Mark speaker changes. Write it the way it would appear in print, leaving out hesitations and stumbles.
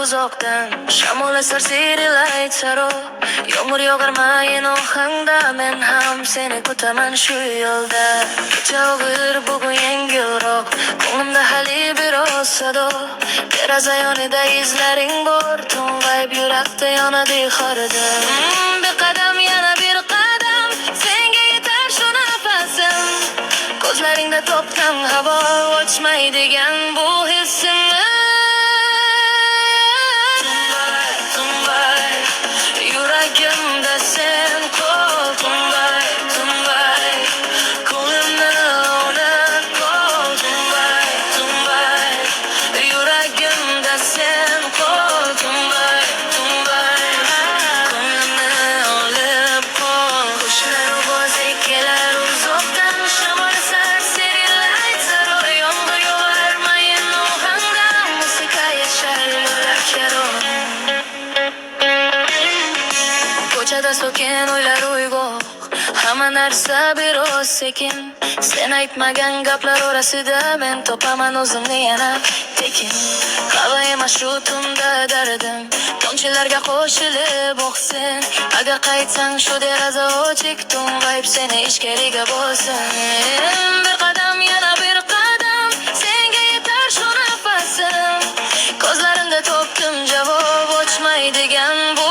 Speaker 1: uzoqdan. Shamol esar siyrilar aytsaro, yomg'ir yog'armayin ohangda. Men ham seni kutaman shu yo'lda. Kecha og'ir, bugun yengilroq, ko'nglimda hali biroz sado. Deraza yonida izlaring bor, to'ng'ayib yurakda yonadi xorda. Bir qadam, yana bir qadam, senga yetar shu nafasim. Ko'zlaringda toptam havo, ochmaydigan bu hissimni. Tunbay, yuragimda sen qol. Tunbay, ko'nglimni olib qol. Tunbay, yuragimda sen qol. Tunbay, ko'nglimni olib qol. Qushlar ovoz kelar uzoqdan, shamol esar siyrilar aytsaro, yomg'ir yog'armayin ohangda. Musiqa yashar yo'lak yaro. Ko'chada so'kin o'ylar uyg'oq, hamma narsa biroz sekin. Sen aytmagan gaplar orasida men topaman o'zimni yana tekin. Qava emas shu tunda dardim, tomchilarga qo'shilib oqsin. Agar qaytsang shu deraza ochiq, to'ng'ayib seni ichkariga bo'lsin. Bir qadam, yana bir qadam, senga yetar shu nafasim. Ko'zlarimda topdim javob, ochmaydigan bu